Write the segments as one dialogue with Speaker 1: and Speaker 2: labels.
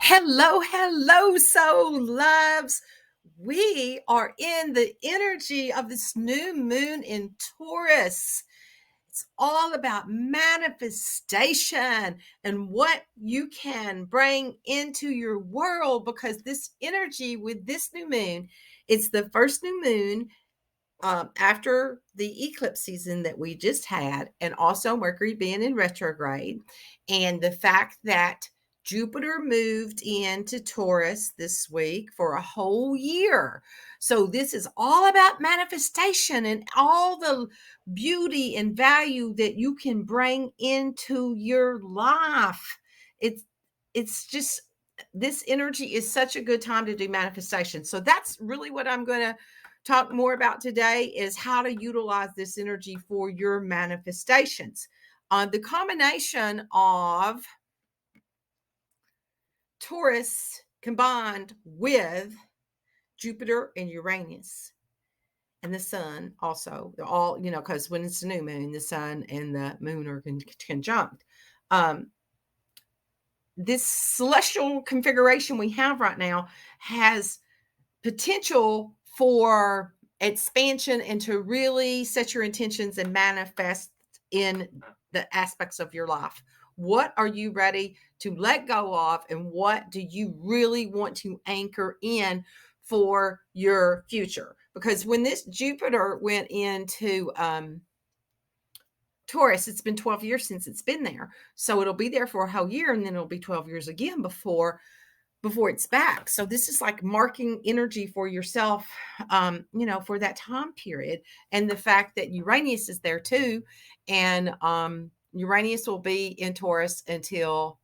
Speaker 1: Hello, soul loves. We are in the energy of this new moon in Taurus. It's all about manifestation and what you can bring into your world because this energy with this new moon, it's the first new moon after the eclipse season that we just had, and also Mercury being in retrograde, and the fact that Jupiter moved into Taurus this week for a whole year. So, this is all about manifestation and all the beauty and value that you can bring into your life. It's it's just this energy is such a good time to do manifestation. So that's really what I'm going to talk more about today is how to utilize this energy for your manifestations. The combination of Taurus combined with Jupiter and Uranus and the sun also, all, because when it's a new moon, the sun and the moon are conjunct. This celestial configuration we have right now has potential for expansion and to really set your intentions and manifest in the aspects of your life. What are you ready to let go of, and what do you really want to anchor in for your future? Because when this Jupiter went into Taurus, it's been 12 years since it's been there. So it'll be there for a whole year, and then it'll be 12 years again before it's back. So this is like marking energy for yourself, for that time period. And the fact that Uranus is there too. And Uranus will be in Taurus until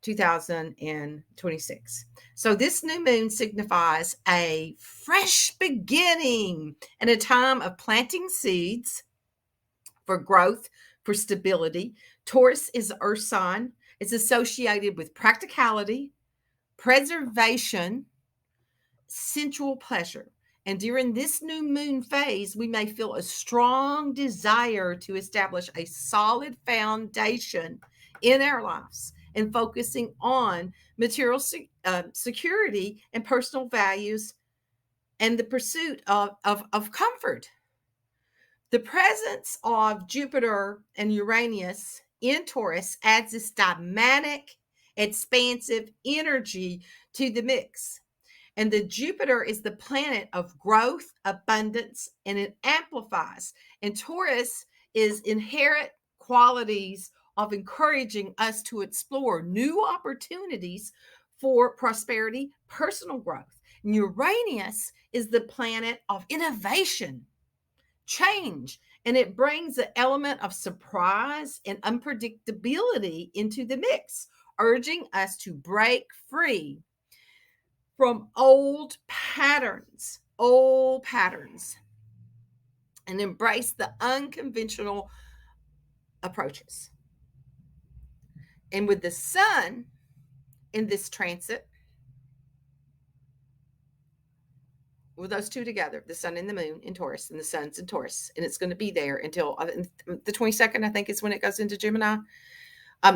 Speaker 1: 2026. So this new moon signifies a fresh beginning and a time of planting seeds for growth, for stability. Taurus is the earth sign. It's associated with practicality, preservation, sensual pleasure. And during this new moon phase, we may feel a strong desire to establish a solid foundation in our lives and focusing on material security and personal values and the pursuit of comfort. The presence of Jupiter and Uranus in Taurus adds this dynamic, expansive energy to the mix. And the Jupiter is the planet of growth, abundance, and it amplifies. And Taurus is inherent qualities of encouraging us to explore new opportunities for prosperity, personal growth. And Uranus is the planet of innovation, change, and it brings the element of surprise and unpredictability into the mix, urging us to break free from old patterns, and embrace the unconventional approaches. And with the sun in this transit, with those two together, the sun and the moon in Taurus, and the sun's in Taurus, and it's going to be there until the 22nd, I think is when it goes into Gemini.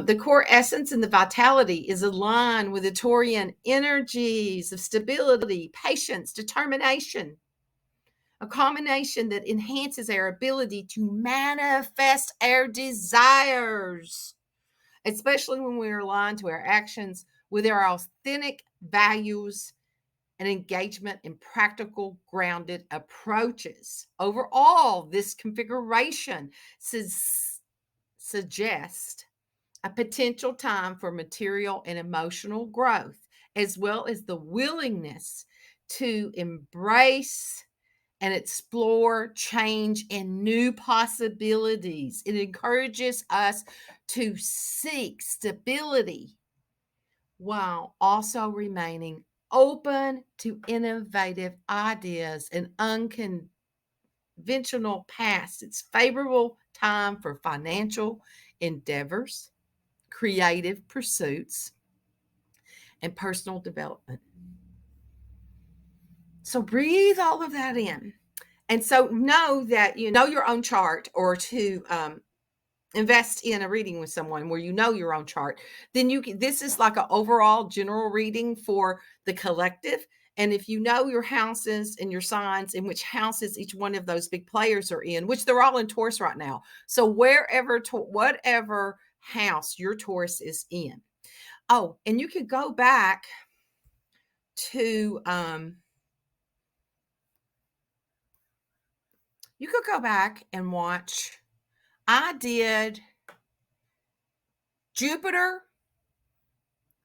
Speaker 1: The core essence and the vitality is aligned with the Taurian energies of stability, patience, determination, a combination that enhances our ability to manifest our desires, especially when we're aligned to our actions with our authentic values and engagement in practical, grounded approaches. Overall, this configuration suggests a potential time for material and emotional growth, as well as the willingness to embrace and explore change and new possibilities. It encourages us to seek stability while also remaining open to innovative ideas and unconventional paths. It's favorable time for financial endeavors, creative pursuits, and personal development. So breathe all of that in. And so know that you know your own chart, or to invest in a reading with someone where you know your own chart, then you can, this is like an overall general reading for the collective. And if you know your houses and your signs and which houses each one of those big players are in, which they're all in Taurus right now. So wherever, whatever house your Taurus is in. Oh, and you could go back to, you could go back and watch. I did Jupiter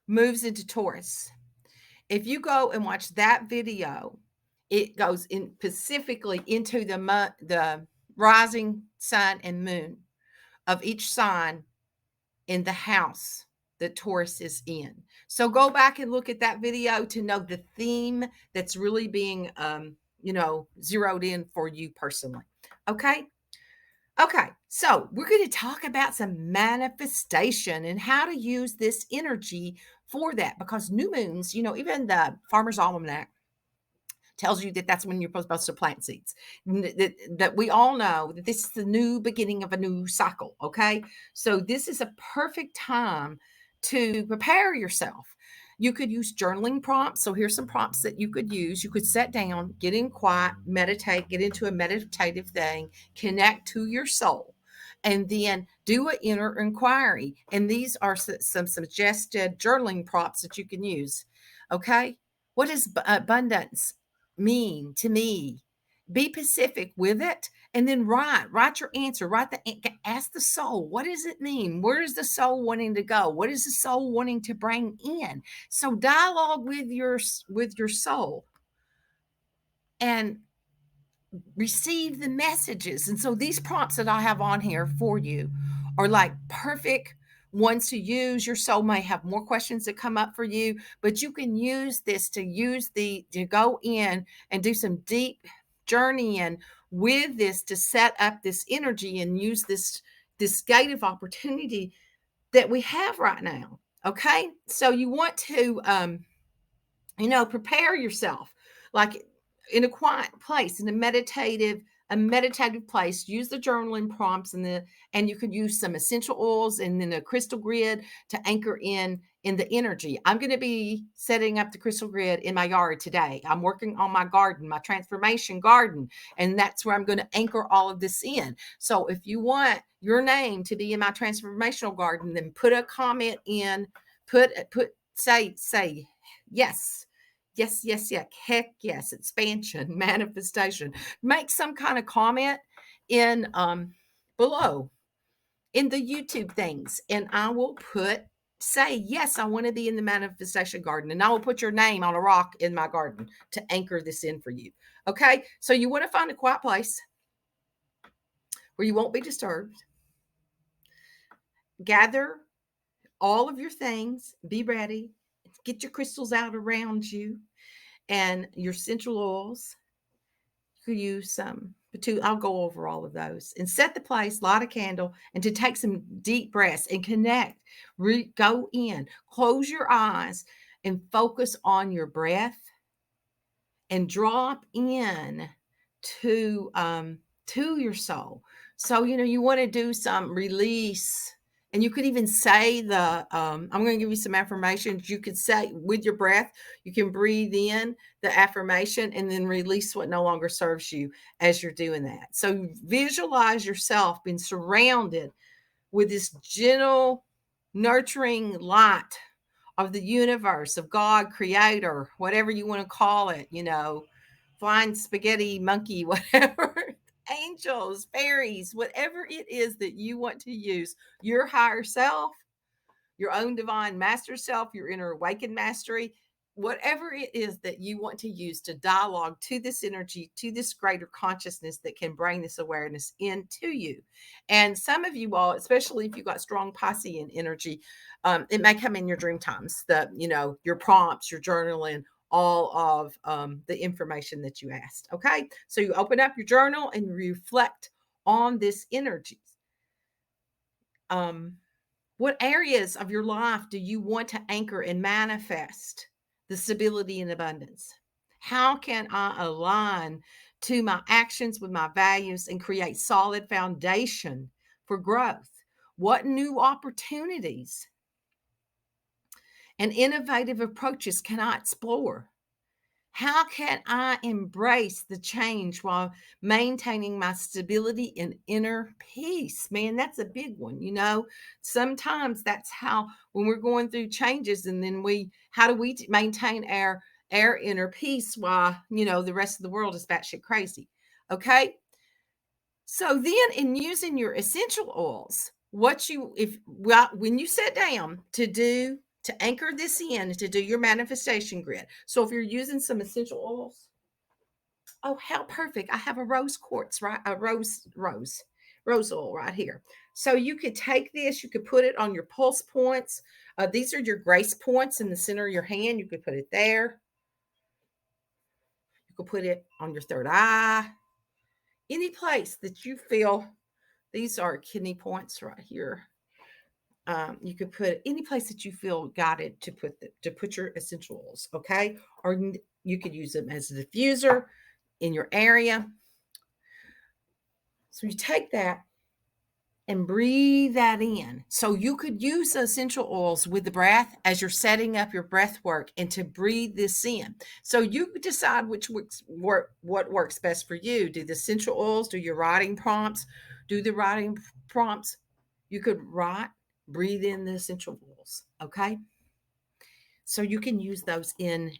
Speaker 1: moves into Taurus. If you go and watch that video, it goes in specifically into the rising sun and moon of each sign in the house that Taurus is in. So go back and look at that video to know the theme that's really being zeroed in for you personally. Okay. Okay, so we're going to talk about some manifestation and how to use this energy for that, because new moons, even the Farmer's Almanac tells you that that's when you're supposed to plant seeds. That we all know that this is the new beginning of a new cycle. Okay, so this is a perfect time to prepare yourself. You could use journaling prompts. So here's some prompts that you could use. You could sit down, get in quiet, meditate, get into a meditative thing, connect to your soul, and then do an inner inquiry. And these are some suggested journaling prompts that you can use. Okay, what does abundance mean to me? Be specific with it, and then write your answer. Ask the soul, what does it mean? Where is the soul wanting to go? What is the soul wanting to bring in? So dialogue with your soul and receive the messages. And so these prompts that I have on here for you are like perfect ones to use. Your soul may have more questions that come up for you, but you can use this to go in and do some deep journeying with this to set up this energy and use this gate of opportunity that we have right now. Okay, so you want to prepare yourself, like in a quiet place, in a meditative place. Use the journaling prompts and you could use some essential oils and then a crystal grid to anchor in the energy. I'm going to be setting up the crystal grid in my yard today. I'm working on my garden, my transformation garden, and that's where I'm going to anchor all of this in. So if you want your name to be in my transformational garden, then put a comment in, say yes. Yes, yes, yeah. Heck yes. Expansion, manifestation. Make some kind of comment in below in the YouTube things. And I will say, yes, I want to be in the manifestation garden. And I will put your name on a rock in my garden to anchor this in for you. Okay. So you want to find a quiet place where you won't be disturbed. Gather all of your things, be ready, get your crystals out around you and your essential oils. You could use some, but I'll go over all of those and set the place, light a candle, and to take some deep breaths and connect. Go in, close your eyes, and focus on your breath and drop in to your soul. So you want to do some release. And you could even say I'm going to give you some affirmations. You could say with your breath, you can breathe in the affirmation and then release what no longer serves you as you're doing that. So visualize yourself being surrounded with this gentle, nurturing light of the universe, of God, creator, whatever you want to call it, flying spaghetti monkey, whatever. Angels, fairies, whatever it is that you want to use, your higher self, your own divine master self, your inner awakened mastery, whatever it is that you want to use to dialogue to this energy, to this greater consciousness that can bring this awareness into you. And some of you all, especially if you've got strong Piscean energy, it may come in your dream times, your prompts, your journaling, all of the information that you asked. Okay. So you open up your journal and reflect on this energy. What areas of your life do you want to anchor and manifest the stability and abundance? How can I align to my actions with my values and create solid foundation for growth? What new opportunities and innovative approaches can I explore? How can I embrace the change while maintaining my stability and inner peace? Man, that's a big one. Sometimes that's how, when we're going through changes, and then how do we maintain our inner peace while, the rest of the world is batshit crazy? Okay. So then, in using your essential oils, when you sit down to anchor this in, to do your manifestation grid. So if you're using some essential oils, oh, how perfect. I have a rose quartz, right? A rose oil right here. So you could take this, you could put it on your pulse points. These are your grace points in the center of your hand. You could put it there. You could put it on your third eye. Any place that you feel. These are kidney points right here. You could put any place that you feel guided to put your essential oils, okay? Or you could use them as a diffuser in your area. So you take that and breathe that in. So you could use essential oils with the breath as you're setting up your breath work, and to breathe this in. So you decide what works best for you. Do the essential oils, do your writing prompts, do the writing prompts. You could breathe in the essential oils, okay? So you can use those in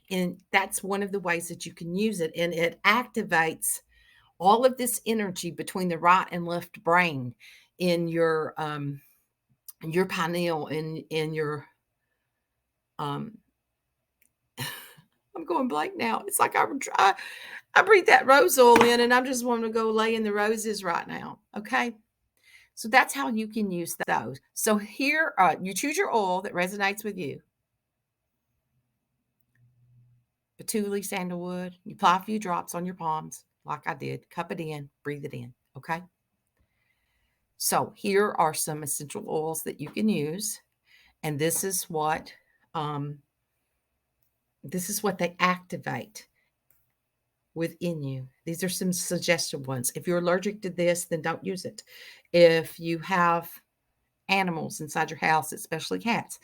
Speaker 1: that's one of the ways that you can use it, and it activates all of this energy between the right and left brain in your pineal, in your I'm going blank now. It's like I breathe that rose oil in, and I'm just wanting to go lay in the roses right now. Okay. So that's how you can use those. So here, you choose your oil that resonates with you. Patchouli, sandalwood. You apply a few drops on your palms, like I did. Cup it in, breathe it in. Okay. So here are some essential oils that you can use, and this is what they activate within you. These are some suggested ones. If you're allergic to this, then don't use it. If you have animals inside your house, especially cats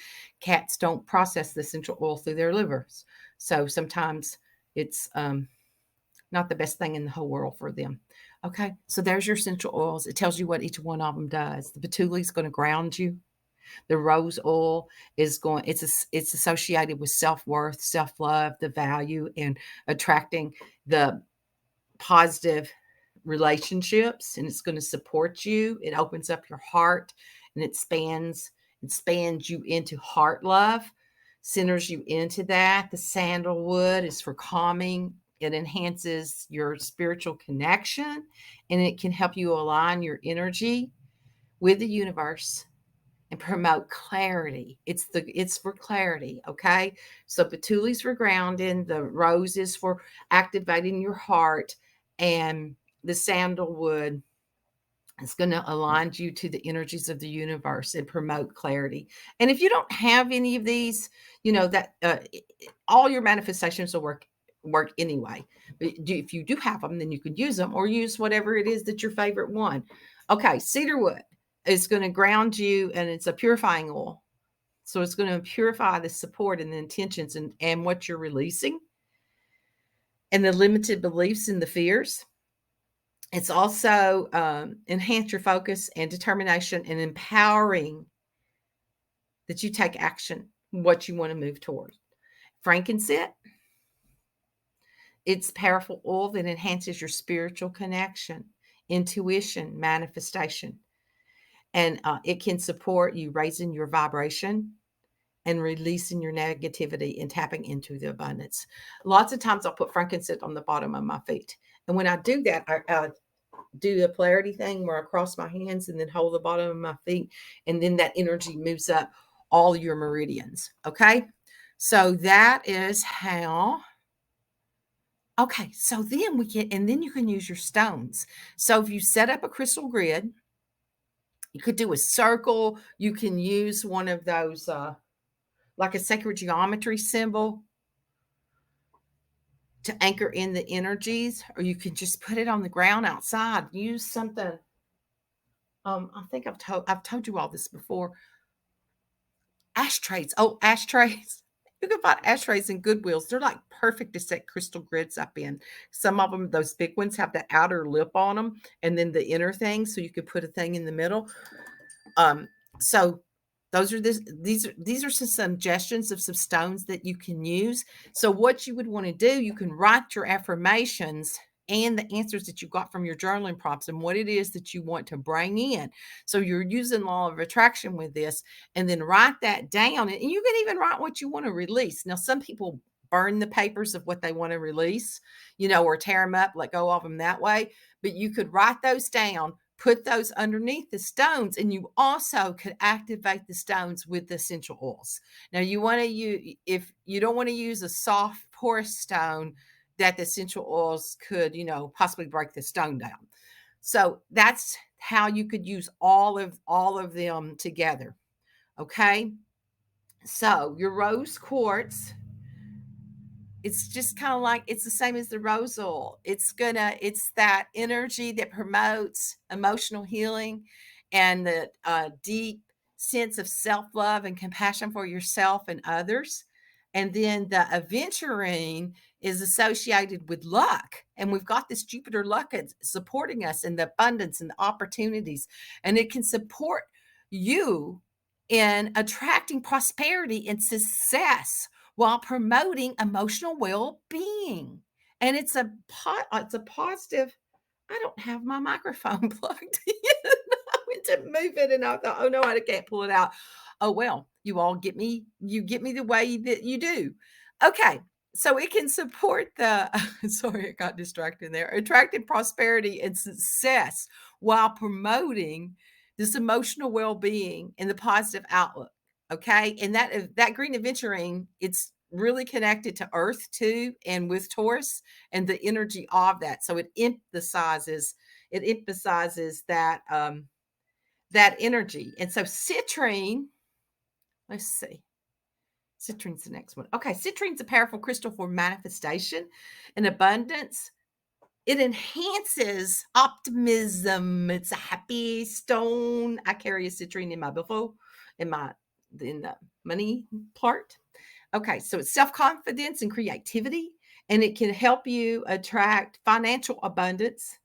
Speaker 1: don't process the essential oil through their livers. So sometimes it's not the best thing in the whole world for them. Okay, so there's your essential oils. It tells you what each one of them does. The patchouli is going to ground you. The rose oil it's associated with self-worth, self-love, the value, and attracting the positive relationships, and it's going to support you. It opens up your heart, and it expands you into heart love, centers you into that. The sandalwood is for calming. It enhances your spiritual connection, and it can help you align your energy with the universe and promote clarity. It's for clarity, okay? So patchouli's for grounding, the rose is for activating your heart, and the sandalwood is going to align you to the energies of the universe and promote clarity. And if you don't have any of these, that all your manifestations will work anyway. But if you do have them, then you can use them, or use whatever it is that's your favorite one. Okay, cedarwood is going to ground you, and it's a purifying oil. So it's going to purify the support and the intentions, and what you're releasing, and the limited beliefs and the fears. It's also enhance your focus and determination, and empowering that you take action, what you want to move toward. Frankincense, it's powerful oil that enhances your spiritual connection, intuition, manifestation. And it can support you raising your vibration and releasing your negativity and tapping into the abundance. Lots of times I'll put frankincense on the bottom of my feet. And when I do that, I do the polarity thing where I cross my hands and then hold the bottom of my feet. And then that energy moves up all your meridians. Okay. So that is how. Okay. So then then you can use your stones. So if you set up a crystal grid, you could do a circle. You can use one of those, like a sacred geometry symbol, to anchor in the energies, or you can just put it on the ground outside. Use something I think I've told you all this before. Ashtrays. Oh, ashtrays. You can find ashtrays in Goodwills. They're like perfect to set crystal grids up in. Some of them, those big ones, have the outer lip on them and then the inner thing, so you could put a thing in the middle. Um, so those are these are some suggestions of some stones that you can use. So what you would want to do, you can write your affirmations and the answers that you got from your journaling prompts and what it is that you want to bring in. So you're using law of attraction with this, and then write that down. And you can even write what you want to release. Now, some people burn the papers of what they want to release, or tear them up, let go of them that way. But you could write those down, put those underneath the stones, and you also could activate the stones with the essential oils. Now, you want to use, if you don't want to use a soft porous stone that the essential oils could, possibly break the stone down. So that's how you could use all of them together. Okay. So your rose quartz, it's just kind of like, it's the same as the rose oil. It's that energy that promotes emotional healing and the deep sense of self-love and compassion for yourself and others. And then the aventurine is associated with luck. And we've got this Jupiter luck supporting us in the abundance and the opportunities. And it can support you in attracting prosperity and success while promoting emotional well-being. And it's a positive. I don't have my microphone plugged in. I went to move it and I thought, oh no, I can't pull it out. Oh well, you all get me. You get me the way that you do. Okay. So it can support the, sorry, I got distracted there, attracting prosperity and success while promoting this emotional well-being and the positive outlook. Okay. And that green aventurine, it's really connected to Earth too, and with Taurus and the energy of that. So it emphasizes that that energy. And so citrine, let's see. Citrine's the next one. Okay, citrine's a powerful crystal for manifestation and abundance. It enhances optimism. It's a happy stone. I carry a citrine in my billfold, in the money part. Okay, so it's self-confidence and creativity, and it can help you attract financial abundance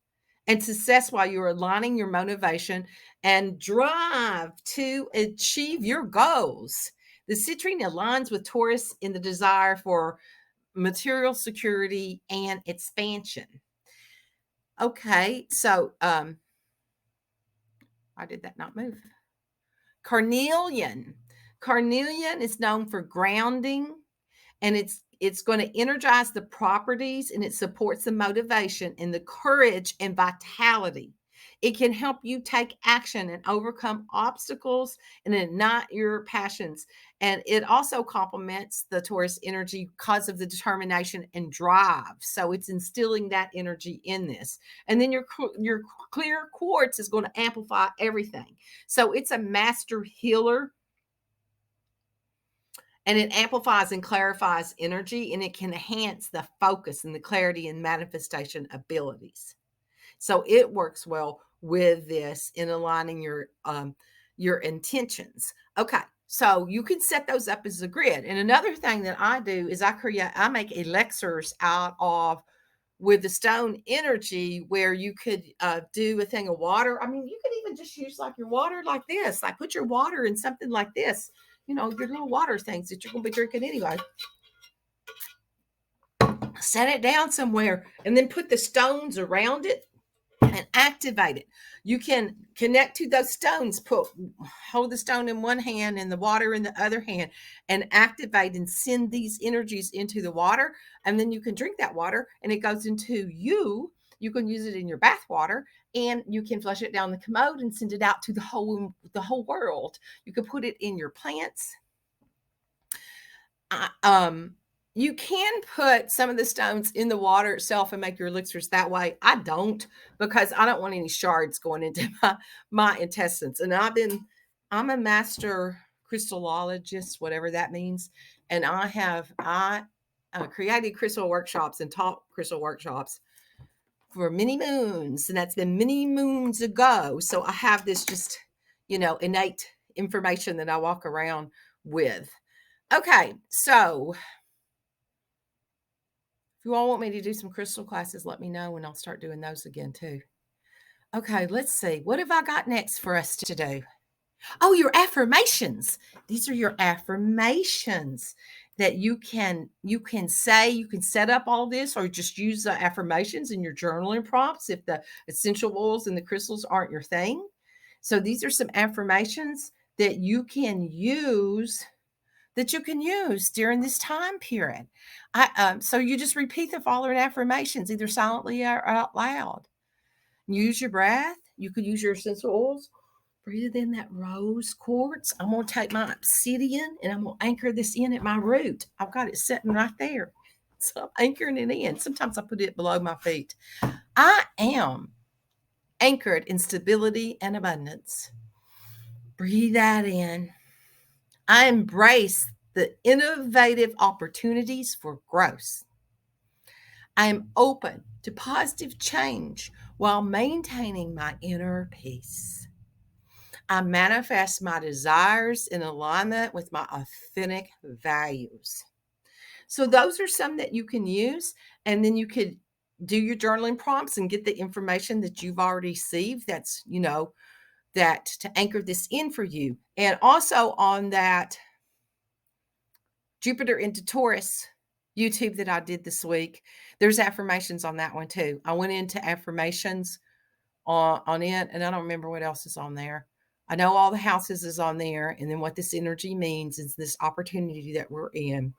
Speaker 1: and success while you're aligning your motivation and drive to achieve your goals. The citrine aligns with Taurus in the desire for material security and expansion. Okay, so why did that not move? Carnelian. Carnelian is known for grounding, and it's going to energize the properties, and it supports the motivation and the courage and vitality. It can help you take action and overcome obstacles and ignite your passions. And it also complements the Taurus energy because of the determination and drive. So it's instilling that energy in this. And then your clear quartz is going to amplify everything. So it's a master healer, and it amplifies and clarifies energy, and it can enhance the focus and the clarity and manifestation abilities. So it works well with this in aligning your intentions. Okay, so you can set those up as a grid. And another thing that I do is I make elixirs out of with the stone energy, where you could do a thing of water. I mean, you could even just use like your water like this, like put your water in something like this, your little water things that you're going to be drinking anyway. Set it down somewhere and then put the stones around it and activate it. You can connect to those stones, hold the stone in one hand and the water in the other hand, and activate and send these energies into the water. And then you can drink that water and it goes into you. You can use it in your bath water, and you can flush it down the commode and send it out to the whole world. You can put it in your plants. You can put some of the stones in the water itself and make your elixirs that way. I don't, because I don't want any shards going into my intestines. And I'm a master crystallologist, whatever that means. And I created crystal workshops and taught crystal workshops for many moons, and that's been many moons ago. So I have this just, innate information that I walk around with. Okay, so if you all want me to do some crystal classes, let me know and I'll start doing those again too. Okay, let's see. What have I got next for us to do? Oh, your affirmations. These are your affirmations that you can say. You can set up all this or just use the affirmations in your journaling prompts if the essential oils and the crystals aren't your thing. So these are some affirmations that you can use during this time period. So you just repeat the following affirmations, either silently or out loud. Use your breath. You could use your essential oils. Breathe in that rose quartz. I'm going to take my obsidian and I'm going to anchor this in at my root. I've got it sitting right there. So I'm anchoring it in. Sometimes I put it below my feet. I am anchored in stability and abundance. Breathe that in. I embrace the innovative opportunities for growth. I am open to positive change while maintaining my inner peace. I manifest my desires in alignment with my authentic values. So those are some that you can use, and then you could do your journaling prompts and get the information that you've already received. That's, that to anchor this in for you. And also on that Jupiter into Taurus YouTube that I did this week, there's affirmations on that one too. I went into affirmations on it, and I don't remember what else is on there. I know all the houses is on there, and then what this energy means is this opportunity that we're in,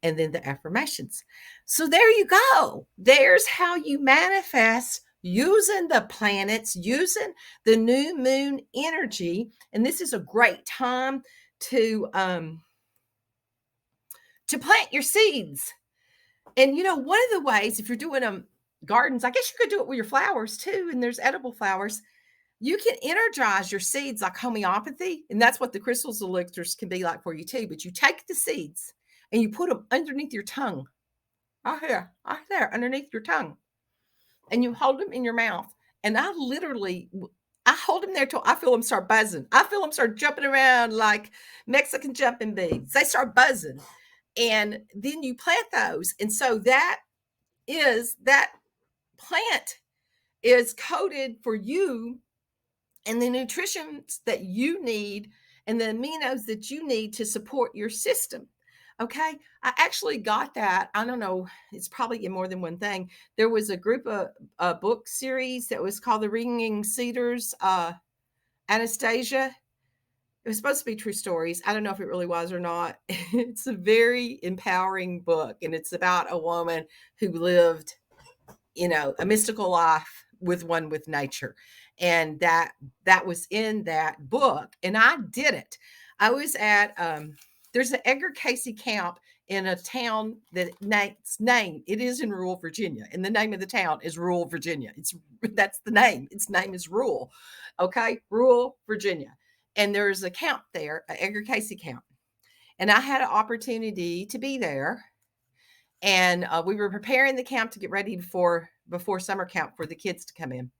Speaker 1: and then the affirmations. So there you go. There's how you manifest using the planets, using the new moon energy. And this is a great time to plant your seeds. And one of the ways, if you're doing gardens, I guess you could do it with your flowers too, and there's edible flowers. You can energize your seeds like homeopathy, and that's what the crystals elixirs can be like for you too. But you take the seeds and you put them underneath your tongue, right there, underneath your tongue, and you hold them in your mouth. And I hold them there till I feel them start buzzing. I feel them start jumping around like Mexican jumping beans. They start buzzing, and then you plant those. And so that plant is coded for you and the nutrition that you need and the aminos that you need to support your system. Okay. I actually got that. I don't know. It's probably in more than one thing. There was a group of a book series that was called The Ringing Cedars, Anastasia. It was supposed to be true stories. I don't know if it really was or not. It's a very empowering book. And it's about a woman who lived, a mystical life with nature. And that was in that book. And I did it. I was at, there's an Edgar Casey camp in a town that name, it is in rural Virginia. And the name of the town is rural Virginia. That's the name. Its name is rural. Okay. Rural Virginia. And there's a camp there, an Edgar Casey camp. And I had an opportunity to be there. And we were preparing the camp to get ready before summer camp for the kids to come in.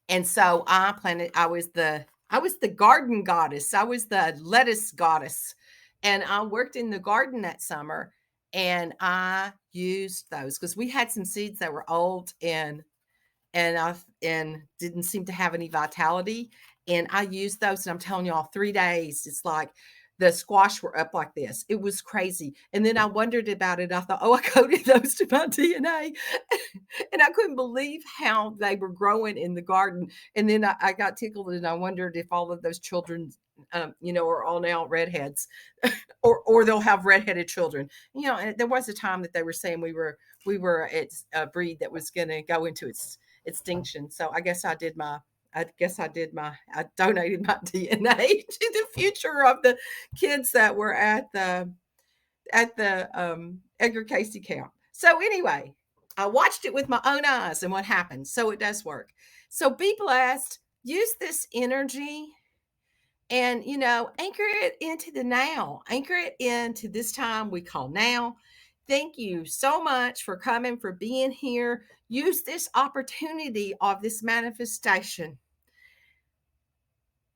Speaker 1: And so I was the garden goddess. I was the lettuce goddess. And I worked in the garden that summer, and I used those because we had some seeds that were old and didn't seem to have any vitality. And I used those, and I'm telling y'all, 3 days, it's like the squash were up like this. It was crazy. And then I wondered about it. I thought, I coded those to my DNA. And I couldn't believe how they were growing in the garden. And then I got tickled, and I wondered if all of those children, are all now redheads or they'll have redheaded children. And there was a time that they were saying we were it's a breed that was going to go into its extinction. So I donated my DNA to the future of the kids that were at the Edgar Casey camp. So anyway, I watched it with my own eyes and what happened. So it does work. So be blessed. Use this energy and, anchor it into the now. Anchor it into this time we call now. Thank you so much for coming, for being here. Use this opportunity of this manifestation.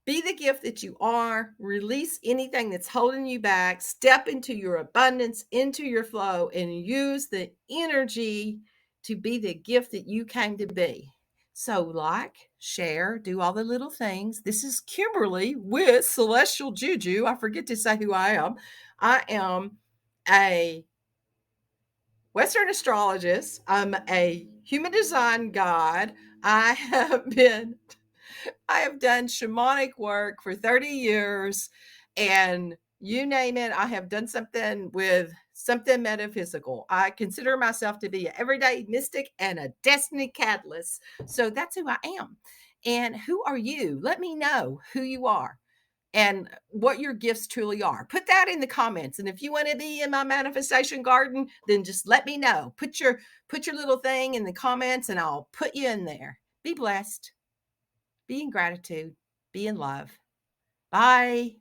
Speaker 1: Be the gift that you are. Release anything that's holding you back. Step into your abundance, into your flow, and use the energy to be the gift that you came to be. So, like, share, do all the little things. This is Kimberly with Celestial Juju. I forget to say who I am. I am a Western astrologist. I'm a human design god. I have been I have done shamanic work for 30 years, and you name it, I have done something with something metaphysical. I consider myself to be an everyday mystic and a destiny catalyst. So that's who I am. And who are you? Let me know who you are and what your gifts truly are. Put that in the comments. And if you want to be in my manifestation garden, then just let me know. Put your little thing in the comments and I'll put you in there. Be blessed. Be in gratitude. Be in love. Bye.